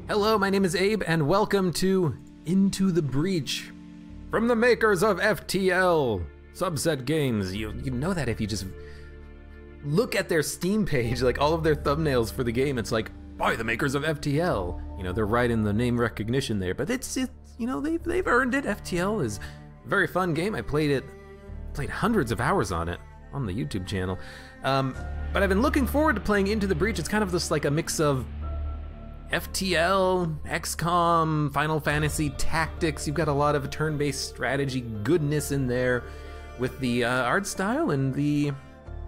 Hello, my name is Abe, and welcome to Into the Breach. From the makers of FTL, Subset Games. You know that if you just look at their Steam page, like all of their thumbnails for the game, it's like, by the makers of FTL. You know, they're right in the name recognition there, but it's you know, they've earned it. FTL is a very fun game. I played hundreds of hours on it on the YouTube channel. But I've been looking forward to playing Into the Breach. It's kind of just like a mix of FTL, XCOM, Final Fantasy Tactics. You've got a lot of turn-based strategy goodness in there with the art style and the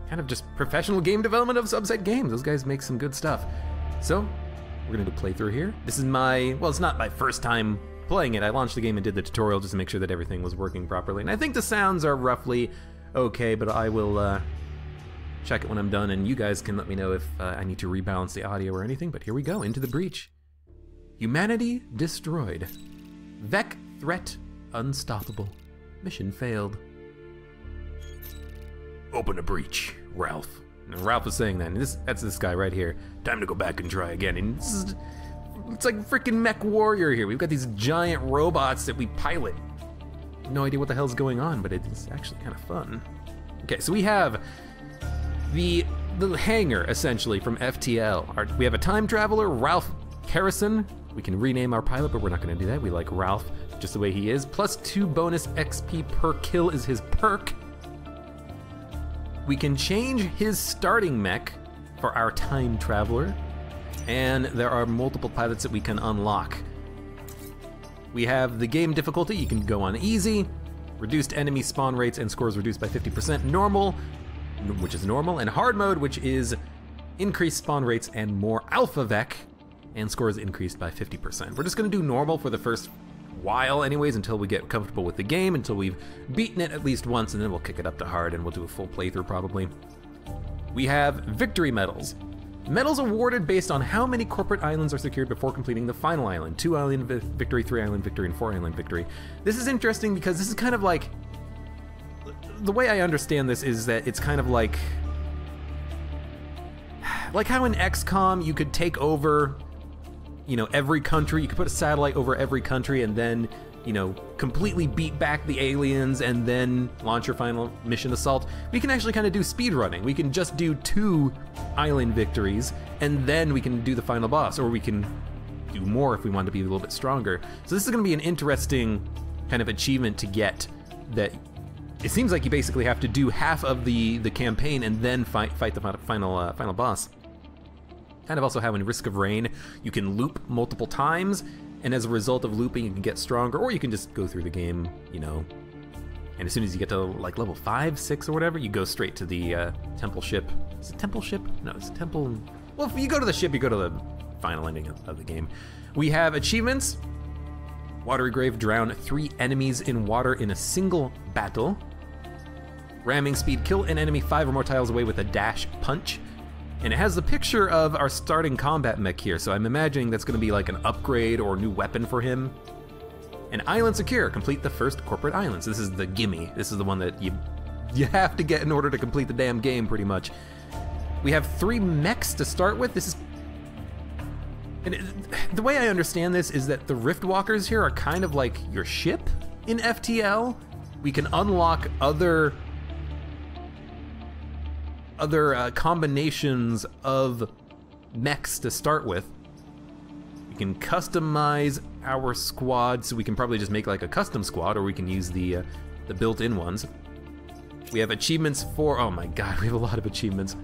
kind of just professional game development of Subset Games. Those guys make some good stuff. So, we're gonna do a playthrough here. This is well, it's not my first time playing it. I launched the game and did the tutorial just to make sure that everything was working properly. And I think the sounds are roughly okay, but I will check it when I'm done, and you guys can let me know if I need to rebalance the audio or anything, but here we go, Into the Breach. Humanity destroyed. Vec threat unstoppable. Mission failed. Open a breach, Ralph. And Ralph is saying that, and that's this guy right here. Time to go back and try again. And it's like freaking Mech Warrior here. We've got these giant robots that we pilot. No idea what the hell's going on, but it's actually kind of fun. Okay, so we have the hangar, essentially, from FTL. We have a time traveler, Ralph Harrison. We can rename our pilot, but we're not gonna do that. We like Ralph just the way he is. Plus 2 bonus XP per kill is his perk. We can change his starting mech for our time traveler. And there are multiple pilots that we can unlock. We have the game difficulty. You can go on easy, reduced enemy spawn rates and scores reduced by 50%, normal, which is normal, and hard mode, which is increased spawn rates and more alpha vec, and scores increased by 50%. We're just gonna do normal for the first while anyways, until we get comfortable with the game, until we've beaten it at least once, and then we'll kick it up to hard and we'll do a full playthrough probably. We have victory medals. Medals awarded based on how many corporate islands are secured before completing the final island. 2 island victory, 3 island victory, and 4 island victory. This is interesting because this is kind of like, the way I understand this is that it's kind of like how in XCOM you could take over, you know, every country. You could put a satellite over every country and then, you know, completely beat back the aliens and then launch your final mission assault. We can actually kind of do speed running. We can just do 2 island victories and then we can do the final boss, or we can do more if we want to be a little bit stronger. So this is going to be an interesting kind of achievement to get. That it seems like you basically have to do half of the campaign and then fight the final boss. Kind of also how in Risk of Rain, you can loop multiple times, and as a result of looping, you can get stronger, or you can just go through the game, you know, and as soon as you get to like level 5, 6, or whatever, you go straight to the temple ship. Is it temple ship? No, it's temple. Well, if you go to the ship, you go to the final ending of the game. We have achievements. Watery Grave, drown 3 enemies in water in a single battle. Ramming speed, kill an enemy 5 or more tiles away with a dash punch. And it has the picture of our starting combat mech here, so I'm imagining that's gonna be like an upgrade or new weapon for him. And Island Secure, complete the first corporate islands. This is the gimme. This is the one that you have to get in order to complete the damn game, pretty much. We have 3 mechs to start with. This is, and the way I understand this is that the Rift Walkers here are kind of like your ship in FTL. We can unlock other combinations of mechs to start with. We can customize our squad, so we can probably just make like a custom squad, or we can use the built-in ones. We have achievements for, oh my god, we have a lot of achievements.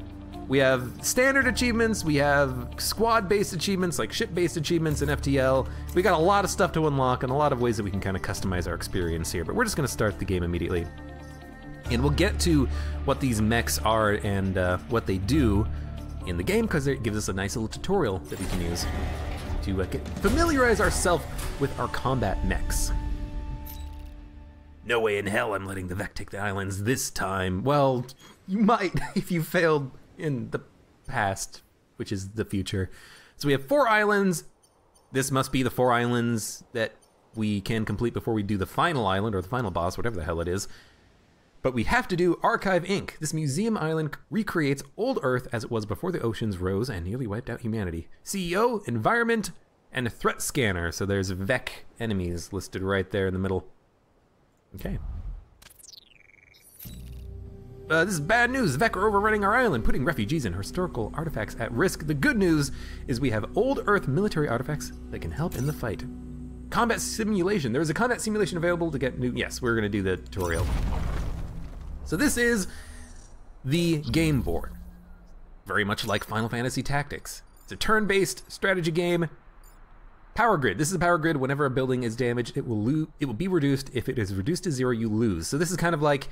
We have standard achievements, we have squad-based achievements, like ship-based achievements in FTL. We got a lot of stuff to unlock and a lot of ways that we can kind of customize our experience here, but we're just gonna start the game immediately. And we'll get to what these mechs are and what they do in the game, because it gives us a nice little tutorial that we can use to familiarize ourselves with our combat mechs. No way in hell I'm letting the Vec take the islands this time. Well, you might if you failed in the past, which is the future. So we have 4 islands. This must be the 4 islands that we can complete before we do the final island, or the final boss, whatever the hell it is. But we have to do Archive Inc. This museum island recreates old Earth as it was before the oceans rose and nearly wiped out humanity. CEO, environment, and a threat scanner. So there's VEC enemies listed right there in the middle. Okay. This is bad news. VEC are overrunning our island, putting refugees and historical artifacts at risk. The good news is we have old Earth military artifacts that can help in the fight. Combat simulation. There is a combat simulation available to get new... Yes, we're going to do the tutorial. So this is the game board. Very much like Final Fantasy Tactics. It's a turn-based strategy game. Power grid. This is a power grid. Whenever a building is damaged, it will be reduced. If it is reduced to 0, you lose. So this is kind of like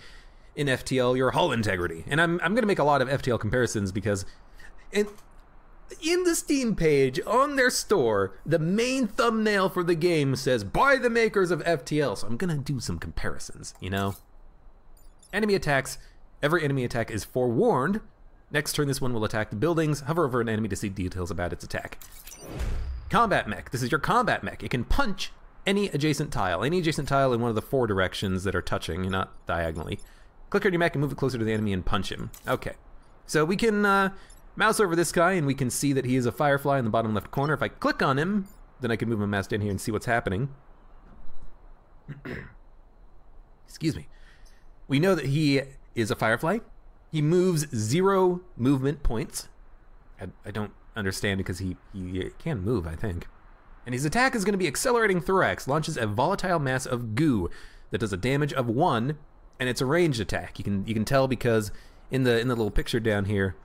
in FTL, your hull integrity. And I'm going to make a lot of FTL comparisons because in the Steam page on their store, the main thumbnail for the game says, by the makers of FTL. So I'm going to do some comparisons, you know? Enemy attacks. Every enemy attack is forewarned. Next turn, this one will attack the buildings. Hover over an enemy to see details about its attack. Combat mech. This is your combat mech. It can punch any adjacent tile in one of the 4 directions that are touching, not diagonally. Click on your mech and move it closer to the enemy and punch him. Okay. So we can mouse over this guy and we can see that he is a firefly in the bottom left corner. If I click on him, then I can move my mouse down here and see what's happening. Excuse me. We know that he is a firefly. He moves 0 movement points. I don't understand because he can move, I think. And his attack is going to be Accelerating Thorax. Launches a volatile mass of goo that does a damage of 1, and it's a ranged attack. You can tell because in the little picture down here,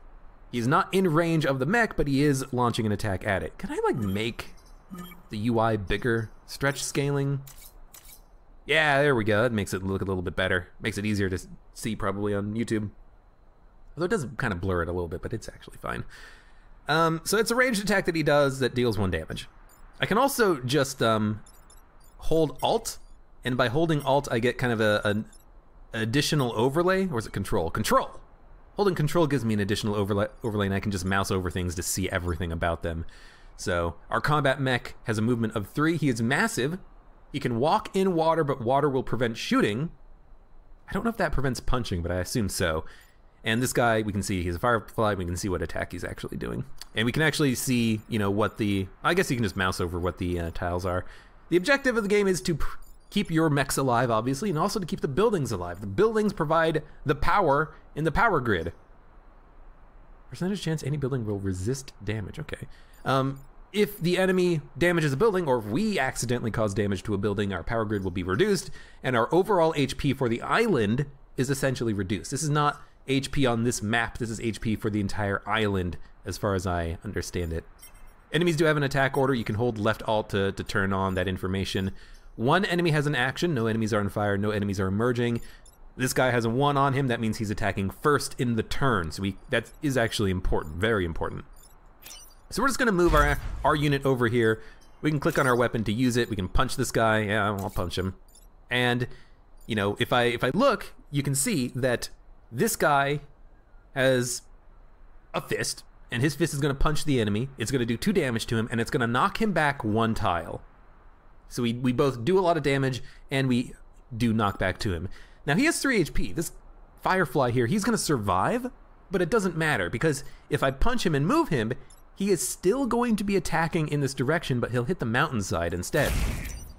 he's not in range of the mech, but he is launching an attack at it. Can I like make the UI bigger? Stretch scaling. Yeah, there we go. That makes it look a little bit better. Makes it easier to see probably on YouTube. Although it does kind of blur it a little bit, but it's actually fine. So it's a ranged attack that he does that deals 1 damage. I can also just hold Alt, and by holding Alt, I get kind of an additional overlay, or is it Control? Control! Holding Control gives me an additional overlay, and I can just mouse over things to see everything about them. So our combat mech has a movement of 3. He is massive. He can walk in water, but water will prevent shooting. I don't know if that prevents punching, but I assume so. And this guy, we can see he's a firefly. We can see what attack he's actually doing. And we can actually see, you know, what the... I guess you can just mouse over what the tiles are. The objective of the game is to keep your mechs alive, obviously, and also to keep the buildings alive. The buildings provide the power in the power grid. Percentage chance any building will resist damage. Okay. If the enemy damages a building, or if we accidentally cause damage to a building, our power grid will be reduced, and our overall HP for the island is essentially reduced. This is not HP on this map, this is HP for the entire island, as far as I understand it. Enemies do have an attack order. You can hold left alt to turn on that information. 1 enemy has an action, no enemies are on fire, no enemies are emerging. This guy has a 1 on him, that means he's attacking first in the turn, so that is actually important, very important. So we're just gonna move our unit over here. We can click on our weapon to use it. We can punch this guy. Yeah, I'll punch him. And, you know, if I look, you can see that this guy has a fist, and his fist is gonna punch the enemy. It's gonna do 2 damage to him, and it's gonna knock him back 1 tile. So we both do a lot of damage, and we do knock back to him. Now he has 3 HP. This firefly here, he's gonna survive, but it doesn't matter, because if I punch him and move him, he is still going to be attacking in this direction, but he'll hit the mountainside instead.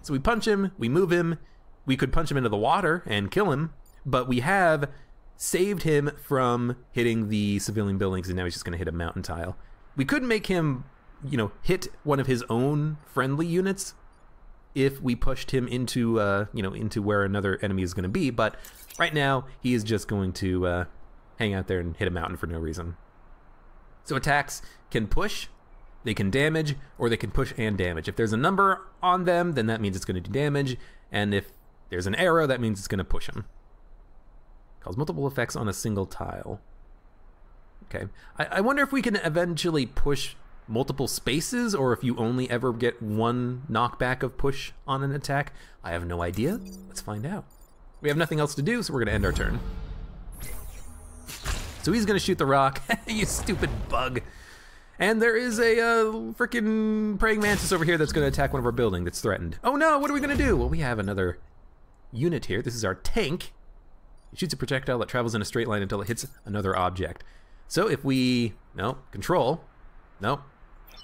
So we punch him, we move him, we could punch him into the water and kill him, but we have saved him from hitting the civilian buildings, and now he's just gonna hit a mountain tile. We could make him, you know, hit one of his own friendly units if we pushed him into, you know, into where another enemy is gonna be, but right now he is just going to hang out there and hit a mountain for no reason. So attacks can push, they can damage, or they can push and damage. If there's a number on them, then that means it's going to do damage, and if there's an arrow, that means it's going to push them. Cause multiple effects on a single tile. Okay, I wonder if we can eventually push multiple spaces, or if you only ever get 1 knockback of push on an attack. I have no idea. Let's find out. We have nothing else to do, so we're going to end our turn. So he's gonna shoot the rock. You stupid bug. And there is a freaking praying mantis over here that's gonna attack one of our buildings that's threatened. Oh no, what are we gonna do? Well, we have another unit here. This is our tank. It shoots a projectile that travels in a straight line until it hits another object. So if we, no, control, no,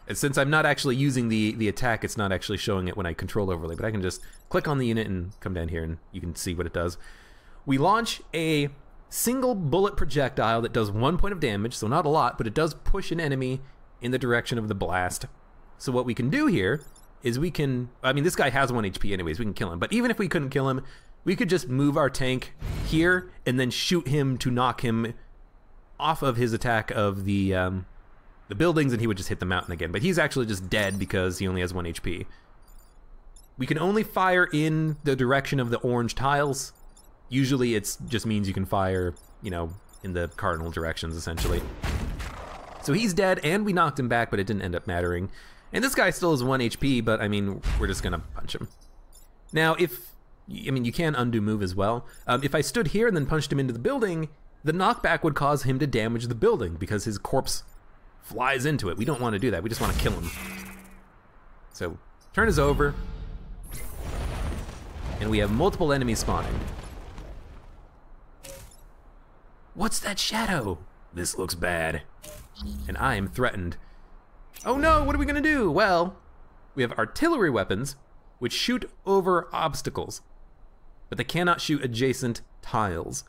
And since I'm not actually using the attack, it's not actually showing it when I control overlay, but I can just click on the unit and come down here and you can see what it does. We launch a single bullet projectile that does 1 point of damage, so not a lot, but it does push an enemy in the direction of the blast. So what we can do here is we can, I mean, this guy has 1 HP anyways, we can kill him, but even if we couldn't kill him, we could just move our tank here and then shoot him to knock him off of his attack of the buildings, and he would just hit the mountain again. But he's actually just dead because he only has 1 HP. We can only fire in the direction of the orange tiles. Usually it just means you can fire, you know, in the cardinal directions, essentially. So he's dead, and we knocked him back, but it didn't end up mattering. And this guy still has 1 HP, but I mean, we're just gonna punch him. Now, I mean, you can undo move as well. If I stood here and then punched him into the building, the knockback would cause him to damage the building because his corpse flies into it. We don't want to do that. We just want to kill him. So, turn is over. And we have multiple enemies spawning. What's that shadow? This looks bad. And I am threatened. Oh no, what are we gonna do? Well, we have artillery weapons, which shoot over obstacles, but they cannot shoot adjacent tiles.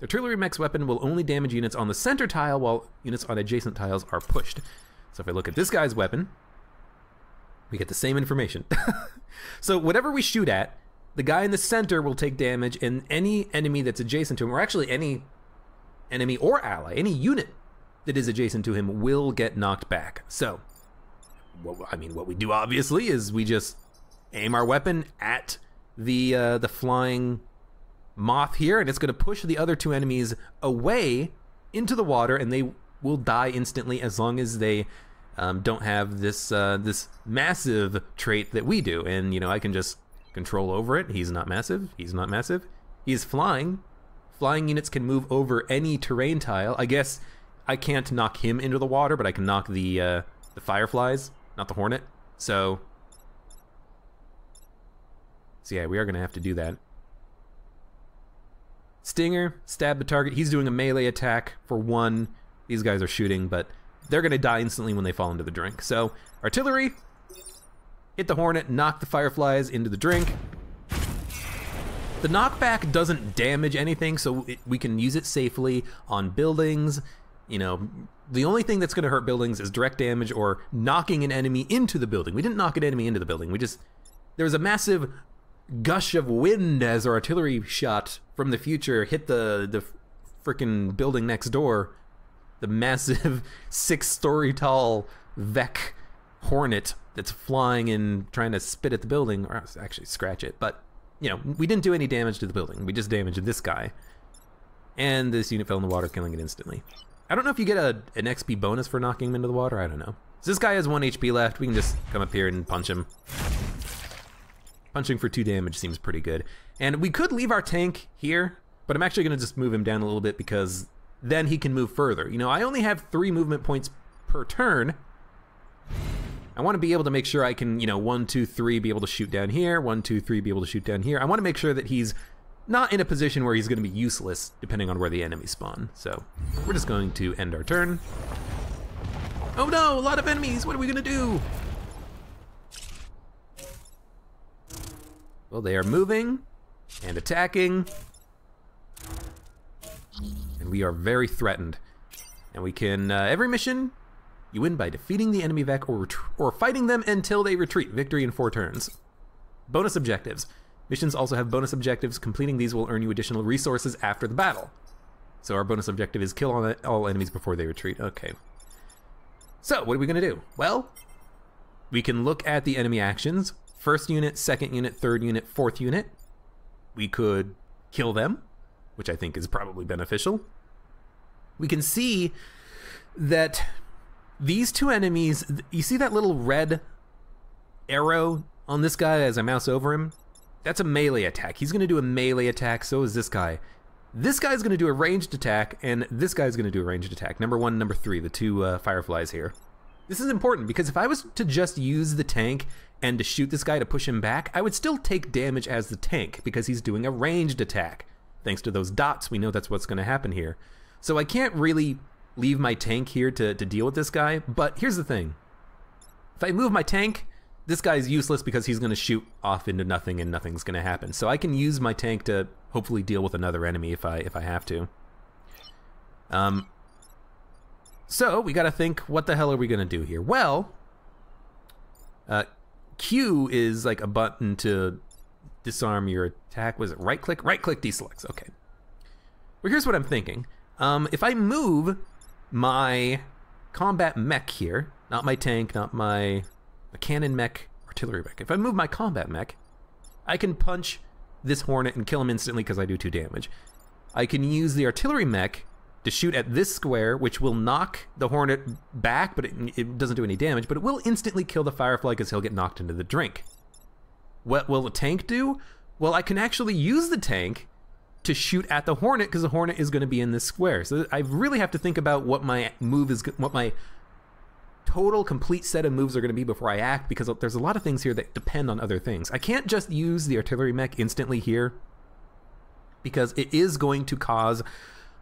The artillery mech's weapon will only damage units on the center tile, while units on adjacent tiles are pushed. So if I look at this guy's weapon, we get the same information. So whatever we shoot at, the guy in the center will take damage, and any enemy that's adjacent to him, or actually any enemy or ally, any unit that is adjacent to him will get knocked back. So, well, I mean, what we do obviously is we just aim our weapon at the flying moth here, and it's going to push the other 2 enemies away into the water, and they will die instantly as long as they don't have this this massive trait that we do. And you know, I can just control over it. He's not massive. He's not massive. He's flying. Flying units can move over any terrain tile. I guess I can't knock him into the water, but I can knock the fireflies, not the hornet. So yeah, we are going to have to do that. Stinger, stab the target. He's doing a melee attack for 1. These guys are shooting, but they're going to die instantly when they fall into the drink. So, artillery, hit the hornet, knock the fireflies into the drink. The knockback doesn't damage anything, so we can use it safely on buildings. You know, the only thing that's going to hurt buildings is direct damage or knocking an enemy into the building. We didn't knock an enemy into the building. There was a massive gush of wind as our artillery shot from the future hit the frickin' building next door. The massive 6-story tall Vec Hornet that's flying and trying to spit at the building, or actually scratch it. But, you know, we didn't do any damage to the building. We just damaged this guy. And this unit fell in the water, killing it instantly. I don't know if you get an XP bonus for knocking him into the water. I don't know. So this guy has 1 HP left. We can just come up here and punch him. Punching for 2 damage seems pretty good. And we could leave our tank here, but I'm actually going to just move him down a little bit because then he can move further. You know, I only have 3 movement points per turn. I want to be able to make sure I can, you know, 1, 2, 3 be able to shoot down here, 1, 2, 3 be able to shoot down here. I want to make sure that he's not in a position where he's going to be useless depending on where the enemies spawn. So we're just going to end our turn. Oh no, a lot of enemies. What are we going to do? Well, they are moving and attacking, and we are very threatened. And we can, every mission, you win by defeating the enemy Vec or fighting them until they retreat. Victory in 4 turns. Bonus objectives. Missions also have bonus objectives. Completing these will earn you additional resources after the battle. So our bonus objective is kill all enemies before they retreat. Okay. So, what are we going to do? Well, we can look at the enemy actions. First unit, second unit, third unit, fourth unit. We could kill them, which I think is probably beneficial. We can see that these 2 enemies, you see that little red arrow on this guy as I mouse over him? That's a melee attack. He's going to do a melee attack, so is this guy. This guy's going to do a ranged attack, and this guy's going to do a ranged attack. Number 1, number 3, the 2 fireflies here. This is important because if I was to just use the tank and to shoot this guy to push him back, I would still take damage as the tank because he's doing a ranged attack. Thanks to those dots, we know that's what's going to happen here. So I can't really leave my tank here to deal with this guy, but here's the thing. If I move my tank, this guy's useless because he's going to shoot off into nothing and nothing's going to happen. So I can use my tank to hopefully deal with another enemy if I have to. So we got to think, what the hell are we going to do here? Well, Q is like a button to disarm your attack. Was it right click? Right click deselects. Okay. Well, here's what I'm thinking. If I move my combat mech here, not my tank, not my cannon mech, artillery mech. If I move my combat mech, I can punch this Hornet and kill him instantly because I do 2 damage. I can use the artillery mech to shoot at this square, which will knock the Hornet back, but it doesn't do any damage, but it will instantly kill the Firefly because he'll get knocked into the drink. What will the tank do? Well, I can actually use the tank to shoot at the Hornet because the Hornet is going to be in this square. So I really have to think about what my move is, what my total complete set of moves are going to be before I act, because there's a lot of things here that depend on other things. I can't just use the artillery mech instantly here because it is going to cause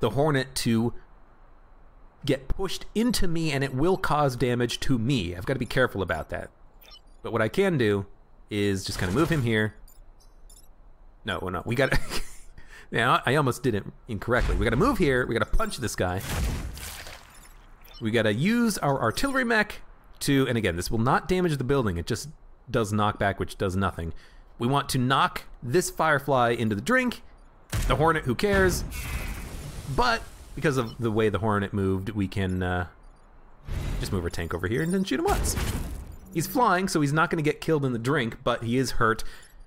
the Hornet to get pushed into me and it will cause damage to me. I've got to be careful about that. But what I can do is just kind of move him here. No, we got to... Yeah, I almost did it incorrectly. We got to move here. We got to punch this guy. We got to use our artillery mech to... And again, this will not damage the building. It just does knockback, which does nothing. We want to knock this Firefly into the drink. The Hornet, who cares? But because of the way the Hornet moved, we can just move our tank over here and then shoot him once. He's flying, so he's not going to get killed in the drink, but he is hurt.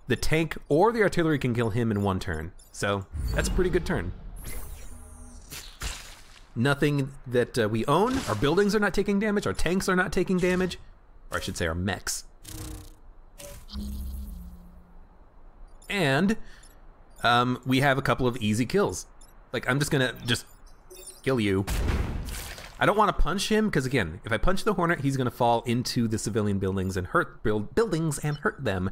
The tank or the artillery can kill him in 1 turn. So that's a pretty good turn. Nothing that we own. Our buildings are not taking damage. Our tanks are not taking damage. Or I should say our mechs. And we have a couple of easy kills. Like, I'm just gonna kill you. I don't want to punch him, because again, if I punch the Hornet, he's gonna fall into the civilian buildings and hurt them.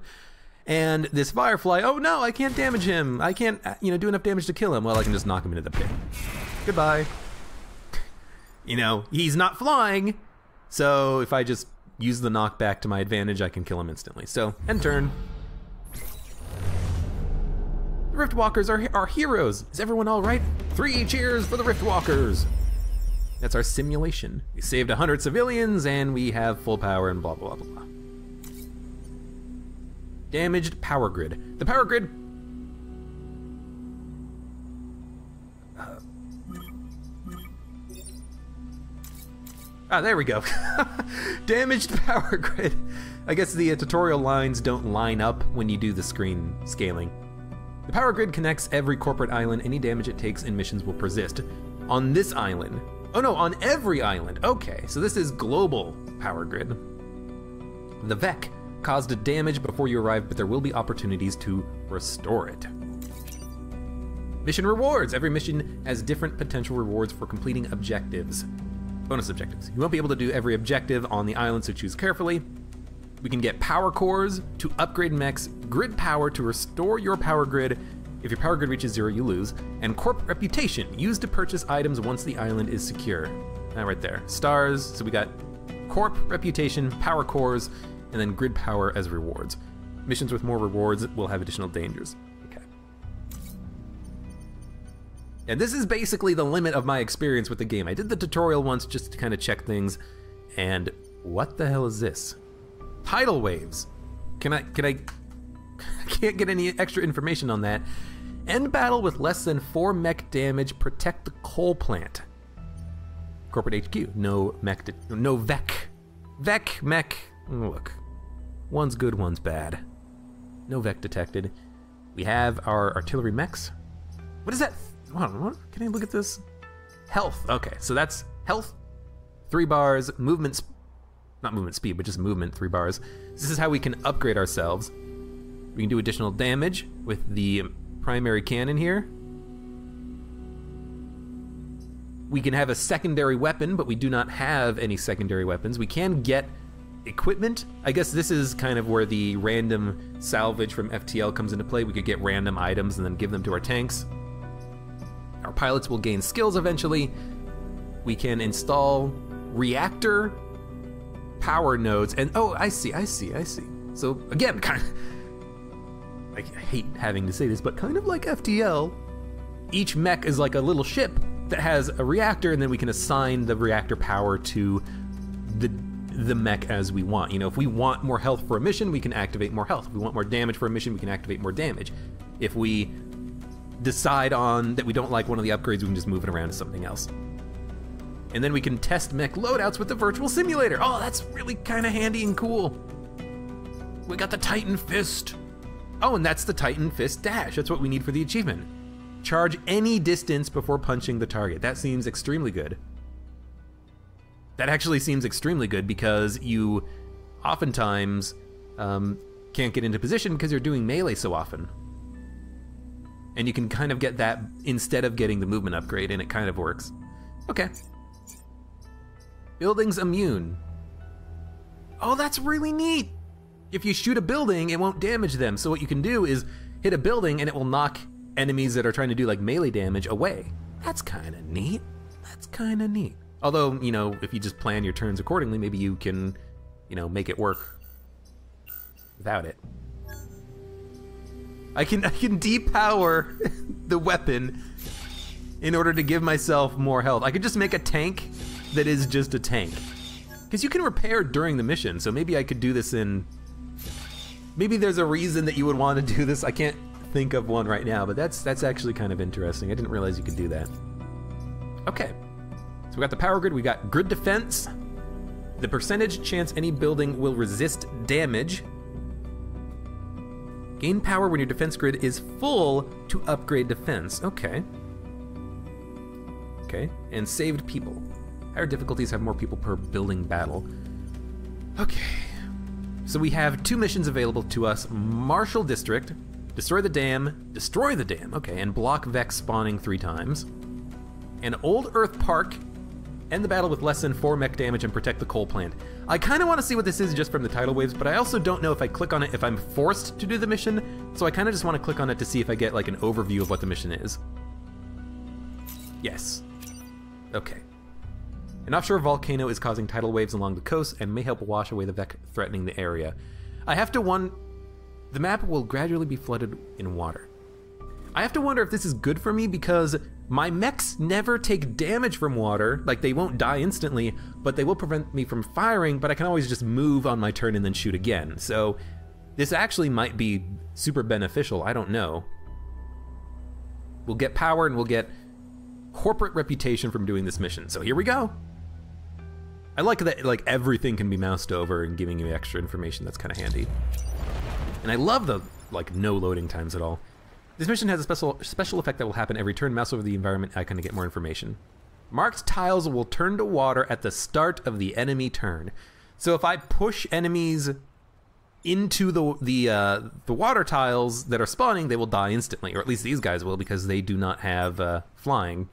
And this Firefly, oh no, I can't damage him. I can't, do enough damage to kill him. Well, I can just knock him into the pit. Goodbye. He's not flying, so if I just use the knockback to my advantage, I can kill him instantly. So, end turn. The Riftwalkers are heroes. Is everyone all right? 3 cheers for the Riftwalkers. That's our simulation. We saved 100 civilians and we have full power and blah, blah, blah, blah. Damaged power grid. The power grid... there we go. Damaged power grid. I guess the tutorial lines don't line up when you do the screen scaling. The power grid connects every corporate island. Any damage it takes in missions will persist. On this island. Oh no, on every island. Okay, so this is global power grid. The VEC caused damage before you arrived, but there will be opportunities to restore it. Mission rewards. Every mission has different potential rewards for completing objectives. Bonus objectives. You won't be able to do every objective on the island, so choose carefully. We can get power cores to upgrade mechs, grid power to restore your power grid. If your power grid reaches 0, you lose. And corp reputation, used to purchase items once the island is secure. Right there. Stars, so we got corp reputation, power cores, and then grid power as rewards. Missions with more rewards will have additional dangers. Okay. And this is basically the limit of my experience with the game. I did the tutorial once just to kind of check things, and what the hell is this? Tidal waves. I can't get any extra information on that. End battle with less than 4 mech damage. Protect the coal plant. Corporate HQ. No mech. No VEC. VEC mech. Look, one's good, one's bad. No VEC detected. We have our artillery mechs. What is that? What? Can I look at this? Health. Okay, so that's health. 3 bars. Movement. Not movement speed, but just movement, 3 bars. This is how we can upgrade ourselves. We can do additional damage with the primary cannon here. We can have a secondary weapon, but we do not have any secondary weapons. We can get equipment. I guess this is kind of where the random salvage from FTL comes into play. We could get random items and then give them to our tanks. Our pilots will gain skills eventually. We can install reactor power nodes, and oh, I see. So again, kind of, I hate having to say this, but kind of like FTL, each mech is like a little ship that has a reactor, and then we can assign the reactor power to the mech as we want. You know, if we want more health for a mission, we can activate more health. If we want more damage for a mission, we can activate more damage. If we decide on that we don't like one of the upgrades, we can just move it around to something else. And then we can test mech loadouts with the virtual simulator. Oh, that's really kind of handy and cool. We got the Titan Fist. Oh, and that's the Titan Fist dash. That's what we need for the achievement. Charge any distance before punching the target. That seems extremely good. That actually seems extremely good because you oftentimes can't get into position because you're doing melee so often. And you can kind of get that instead of getting the movement upgrade, and it kind of works. Okay. Buildings immune. Oh, that's really neat. If you shoot a building, it won't damage them. So what you can do is hit a building and it will knock enemies that are trying to do like melee damage away. That's kind of neat. That's kind of neat. Although, you know, if you just plan your turns accordingly, maybe you can, you know, make it work without it. I can depower the weapon in order to give myself more health. I could just make a tank that is just a tank. Because you can repair during the mission, so maybe I could do this in... Maybe there's a reason that you would want to do this. I can't think of one right now, but that's actually kind of interesting. I didn't realize you could do that. Okay, so we got the power grid, we got grid defense, the percentage chance any building will resist damage, gain power when your defense grid is full to upgrade defense. Okay. Okay, and saved people. Higher difficulties have more people per building battle. Okay. So we have 2 missions available to us. Marshall District, destroy the dam, okay, and block Vex spawning 3 times. And Old Earth Park, end the battle with less than 4 mech damage and protect the coal plant. I kind of want to see what this is just from the tidal waves, but I also don't know if I click on it if I'm forced to do the mission, so I kind of just want to click on it to see if I get like an overview of what the mission is. Yes. Okay. An offshore volcano is causing tidal waves along the coast and may help wash away the Vex threatening the area. I have to the map will gradually be flooded in water. I have to wonder if this is good for me because my mechs never take damage from water, like they won't die instantly, but they will prevent me from firing, but I can always just move on my turn and then shoot again. So this actually might be super beneficial, I don't know. We'll get power and we'll get corporate reputation from doing this mission. So here we go. I like that like everything can be moused over and giving you extra information. That's kind of handy. And I love the like no loading times at all. This mission has a special effect that will happen every turn. Mouse over the environment icon to get more information. Marked tiles will turn to water at the start of the enemy turn. So if I push enemies into the water tiles that are spawning, they will die instantly, or at least these guys will because they do not have flying.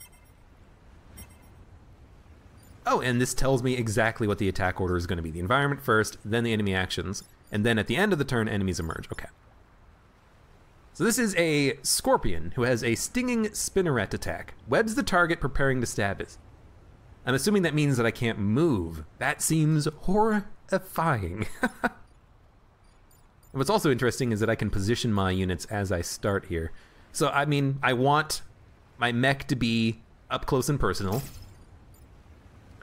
Oh, and this tells me exactly what the attack order is going to be. The environment first, then the enemy actions, and then at the end of the turn, enemies emerge. Okay. So this is a scorpion who has a stinging spinneret attack. Webs the target, preparing to stab it. I'm assuming that means that I can't move. That seems horrifying. What's also interesting is that I can position my units as I start here. So, I mean, I want my mech to be up close and personal.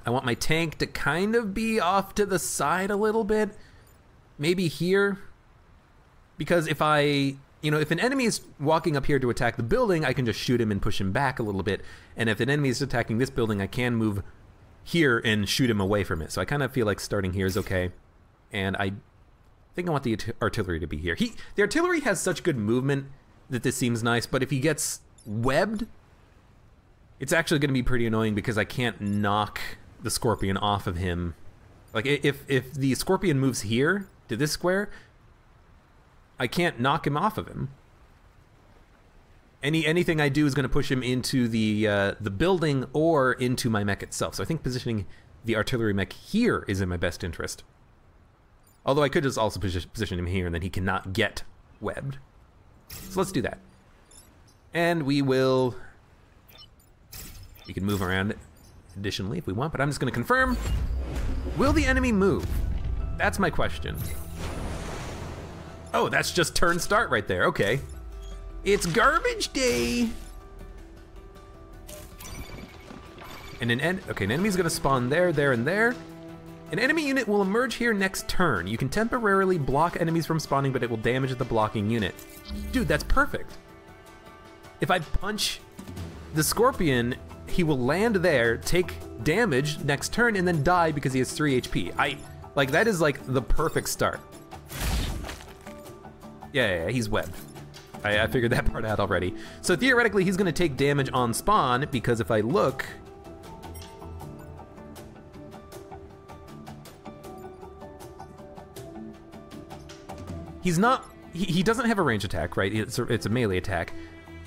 I want my tank to kind of be off to the side a little bit. Maybe here. Because if if an enemy is walking up here to attack the building, I can just shoot him and push him back a little bit. And if an enemy is attacking this building, I can move here and shoot him away from it. So I kind of feel like starting here is okay. And I think I want the artillery to be here. The artillery has such good movement that this seems nice, but if he gets webbed, it's actually going to be pretty annoying because I can't knock the scorpion off of him. Like if the scorpion moves here to this square, I can't knock him off of him. Anything I do is going to push him into the building or into my mech itself. So I think positioning the artillery mech here is in my best interest. Although I could just also position him here and then he cannot get webbed. So let's do that. And we can move around additionally if we want, but I'm just going to confirm. Will the enemy move? That's my question. Oh, that's just turn start right there. Okay. It's garbage day. And an enemy's gonna spawn there, there, and there. An enemy unit will emerge here next turn. You can temporarily block enemies from spawning, but it will damage the blocking unit. Dude, that's perfect. If I punch the scorpion, he will land there, take damage next turn, and then die because he has 3 HP. Like, that is like the perfect start. Yeah, he's webbed. I figured that part out already. So theoretically, he's gonna take damage on spawn, because if I look, he's not, he doesn't have a range attack, right? It's a melee attack,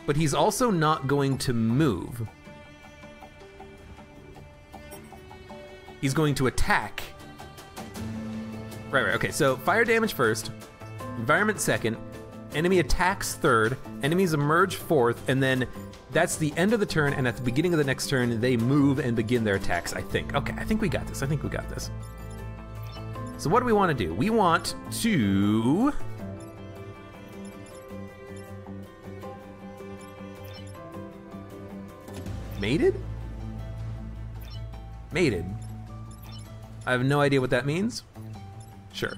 but he's also not going to move. He's going to attack. Right, okay, so fire damage first, environment second, enemy attacks third, enemies emerge fourth, and then that's the end of the turn, and at the beginning of the next turn, they move and begin their attacks, I think. Okay, I think we got this, So what do we want to do? We want to... Mated? Mated. I have no idea what that means. Sure.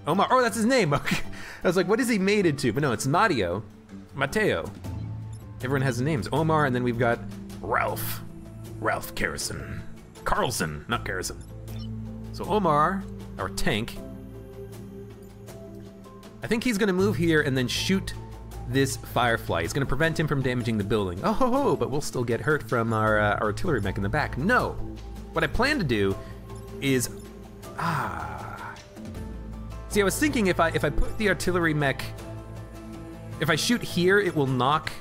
Omar, oh, that's his name. Okay. I was like, what is he mated to? But no, it's Matteo. Matteo. Everyone has names. Omar, and then we've got Ralph. Ralph Carrison. Carlson, not Carrison. So Omar, our tank, I think he's gonna move here and then shoot this firefly. It's gonna prevent him from damaging the building. Oh ho ho, but we'll still get hurt from our artillery mech in the back. No, what I plan to do is, see, I was thinking if I put the artillery mech, if I shoot here, it will knock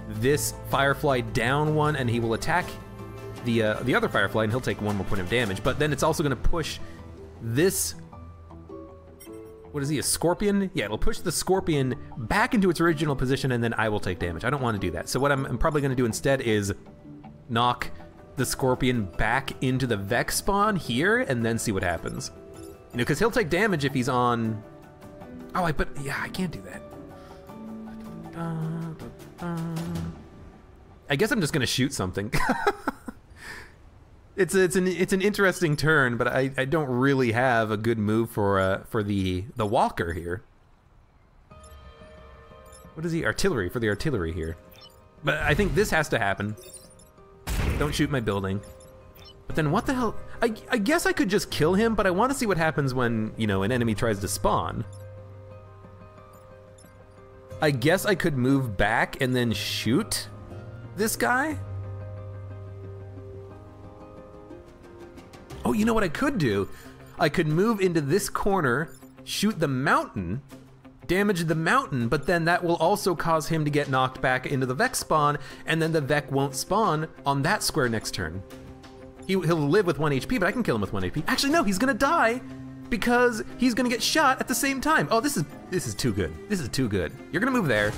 this firefly down one, and he will attack the other firefly, and he'll take 1 more point of damage. But then it's also gonna push this, what is he, a scorpion? Yeah, it'll push the scorpion back into its original position, and then I will take damage. I don't want to do that. So what I'm probably gonna do instead is knock the scorpion back into the Vex spawn here, and then see what happens. You know, because he'll take damage if he's on... Oh, yeah, I can't do that. I guess I'm just gonna shoot something. It's an interesting turn, but I don't really have a good move for the walker here. What is he? Artillery, for the artillery here. But I think this has to happen. Don't shoot my building. But then what the hell? I guess I could just kill him, but I want to see what happens when, you know, an enemy tries to spawn. I guess I could move back and then shoot this guy? Oh, you know what I could do? I could move into this corner, shoot the mountain, damage the mountain, but then that will also cause him to get knocked back into the Vex spawn, and then the Vex won't spawn on that square next turn. He'll live with 1 HP, but I can kill him with 1 HP. Actually, no, he's gonna die because he's gonna get shot at the same time. Oh, this is too good. This is too good. You're gonna move there.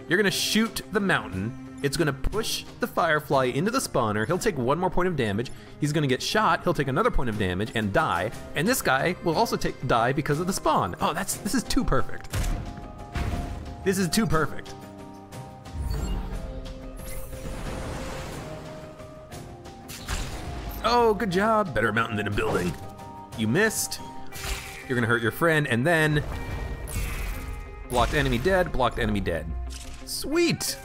You're gonna shoot the mountain. It's gonna push the firefly into the spawner. He'll take 1 more point of damage. He's gonna get shot. He'll take another point of damage and die. And this guy will also die because of the spawn. Oh, this is too perfect. This is too perfect. Oh, good job. Better mountain than a building. You missed. You're gonna hurt your friend, and then blocked enemy dead, blocked enemy dead. Sweet.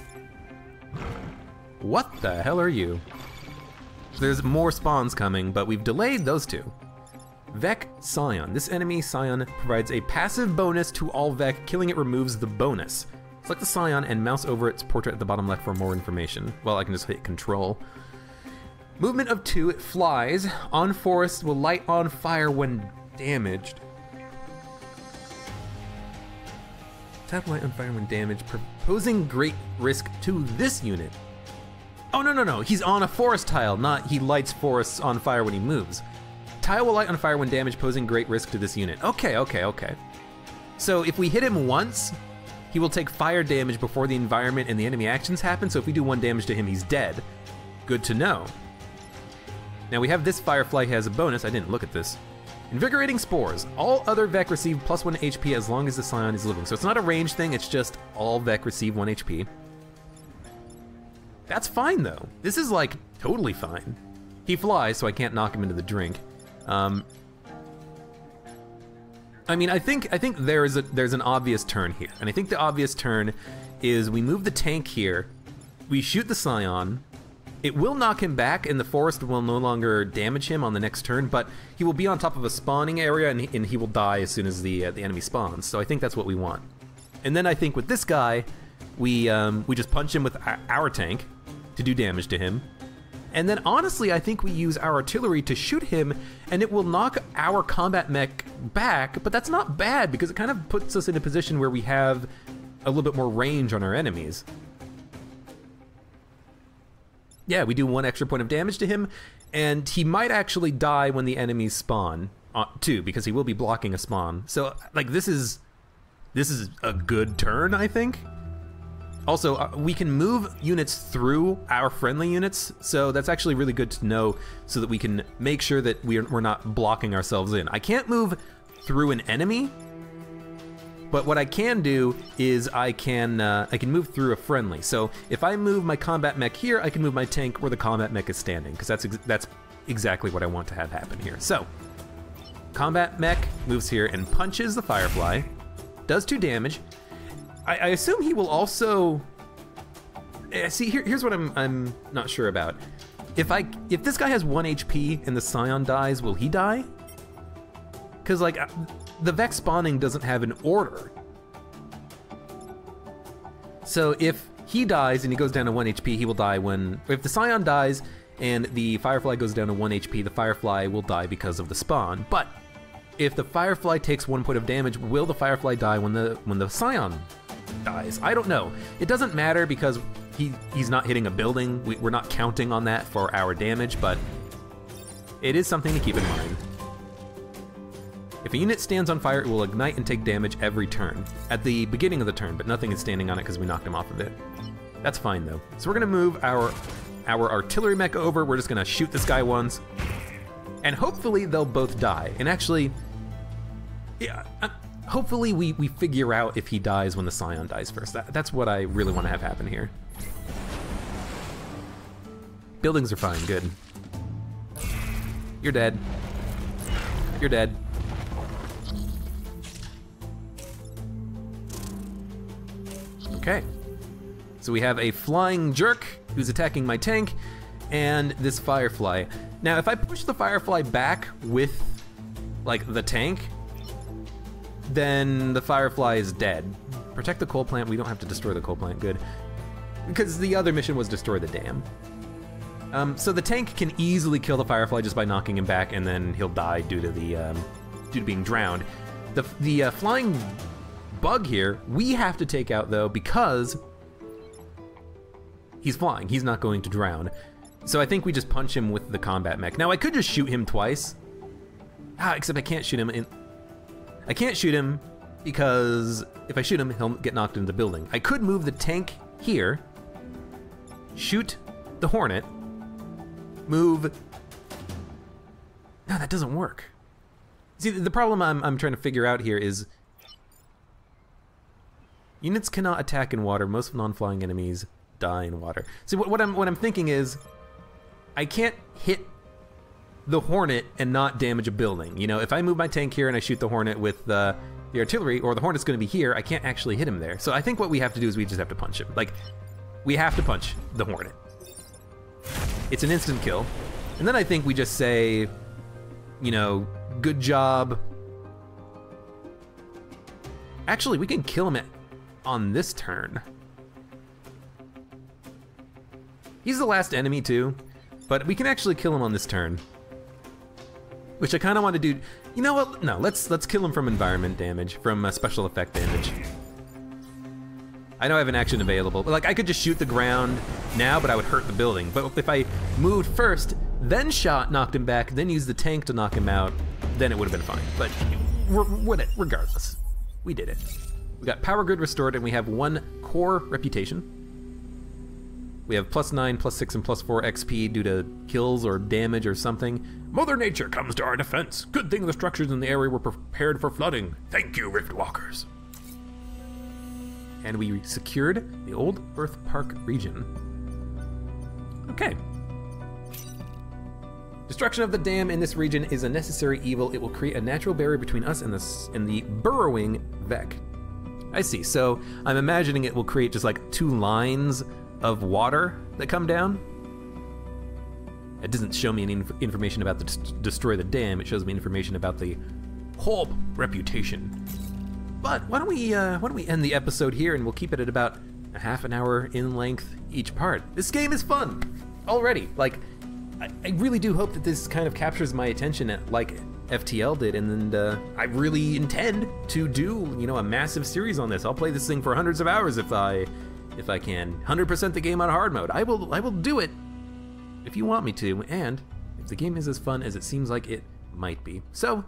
What the hell are you? There's more spawns coming, but we've delayed those 2. Vec Scion. This enemy Scion provides a passive bonus to all Vec. Killing it removes the bonus. Select the Scion and mouse over its portrait at the bottom left for more information. Well, I can just hit Control. Movement of 2, it flies. On forest will light on fire when damaged. Tap light on fire when damaged, posing great risk to this unit. Oh, no. He's on a forest tile, not he lights forests on fire when he moves. Tile will light on fire when damaged, posing great risk to this unit. Okay. So if we hit him once, he will take fire damage before the environment and the enemy actions happen, so if we do 1 damage to him, he's dead. Good to know. Now we have this firefly has a bonus. I didn't look at this. Invigorating Spores. All other Vec receive +1 HP as long as the Scion is living. So it's not a range thing, it's just all Vec receive 1 HP. That's fine though. This is like totally fine. He flies, so I can't knock him into the drink. I mean, I think there's an obvious turn here, and I think the obvious turn is we move the tank here, we shoot the Scion. It will knock him back, and the forest will no longer damage him on the next turn, but he will be on top of a spawning area, and he will die as soon as the enemy spawns. So I think that's what we want. And then I think with this guy, we just punch him with our tank to do damage to him. And then honestly, I think we use our artillery to shoot him, and it will knock our combat mech back, but that's not bad because it kind of puts us in a position where we have a little bit more range on our enemies. Yeah, we do 1 extra point of damage to him, and he might actually die when the enemies spawn, too, because he will be blocking a spawn. So, like, this is a good turn, I think. Also, we can move units through our friendly units, so that's actually really good to know so that we can make sure that we're not blocking ourselves in. I can't move through an enemy, but what I can do is I can move through a friendly. So if I move my combat mech here, I can move my tank where the combat mech is standing, because that's exactly what I want to have happen here. So, combat mech moves here and punches the Firefly, does 2 damage. I assume he will also... See, here's what I'm not sure about. If this guy has 1 HP and the Scion dies, will he die? Because, like, the Vex spawning doesn't have an order. So if he dies and he goes down to 1 HP, he will die when... If the Scion dies and the Firefly goes down to 1 HP, the Firefly will die because of the spawn. But if the Firefly takes 1 point of damage, will the Firefly die when the Scion dies? I don't know. It doesn't matter because he's not hitting a building. We're not counting on that for our damage, but it is something to keep in mind. If a unit stands on fire, it will ignite and take damage every turn. At the beginning of the turn, but nothing is standing on it because we knocked him off of it. That's fine though. So we're gonna move our artillery mech over. We're just gonna shoot this guy once, and hopefully they'll both die. And actually, yeah, hopefully we figure out if he dies when the Scion dies first. That's what I really want to have happen here. Buildings are fine, good. You're dead. You're dead. Okay. So we have a flying jerk who's attacking my tank, and this Firefly. Now, if I push the Firefly back with, like, the tank, then the Firefly is dead. Protect the coal plant. We don't have to destroy the coal plant, good. Because the other mission was destroy the dam. So the tank can easily kill the Firefly just by knocking him back, and then he'll die due to being drowned. The flying bug here, we have to take out though, because he's flying. He's not going to drown. So I think we just punch him with the combat mech. Now I could just shoot him twice. Except I can't shoot him. I can't shoot him because if I shoot him, he'll get knocked into the building. I could move the tank here, shoot the Hornet, move... No, that doesn't work. See, the problem I'm trying to figure out here is units cannot attack in water. Most non-flying enemies die in water. See, what I'm thinking is I can't hit the Hornet and not damage a building. You know, if I move my tank here and I shoot the Hornet with the artillery, or the Hornet's going to be here, I can't actually hit him there. So I think what we have to do is we just have to punch him. Like, we have to punch the Hornet. It's an instant kill. And then I think we just say, you know, good job. Actually, we can kill him on this turn. He's the last enemy too, but we can actually kill him on this turn. Which I kind of want to do. You know what? No, let's kill him from environment damage, from special effect damage. I know I have an action available, but like I could just shoot the ground now, but I would hurt the building. But if I moved first, then knocked him back, then used the tank to knock him out, then it would have been fine. But regardless, we did it. We got power grid restored, and we have 1 core reputation. We have +9, +6, and +4 XP due to kills or damage or something. Mother Nature comes to our defense. Good thing the structures in the area were prepared for flooding. Thank you, Riftwalkers. And we secured the Old Earth Park region. Okay. Destruction of the dam in this region is a necessary evil. It will create a natural barrier between us and the burrowing Vec. I see, so I'm imagining it will create just like 2 lines of water that come down. It doesn't show me any information about the destroy the dam. It shows me information about the Hob reputation. But why don't we end the episode here, and we'll keep it at about a half an hour in length each part. This game is fun already. Like, I really do hope that this kind of captures my attention like FTL did, and I really intend to do, you know, a massive series on this. I'll play this thing for hundreds of hours if I can. 100% the game on hard mode. I will do it if you want me to, and if the game is as fun as it seems like it might be. So,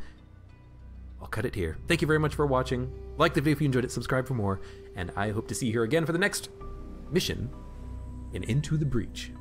I'll cut it here. Thank you very much for watching. Like the video if you enjoyed it, subscribe for more, and I hope to see you here again for the next mission in Into the Breach.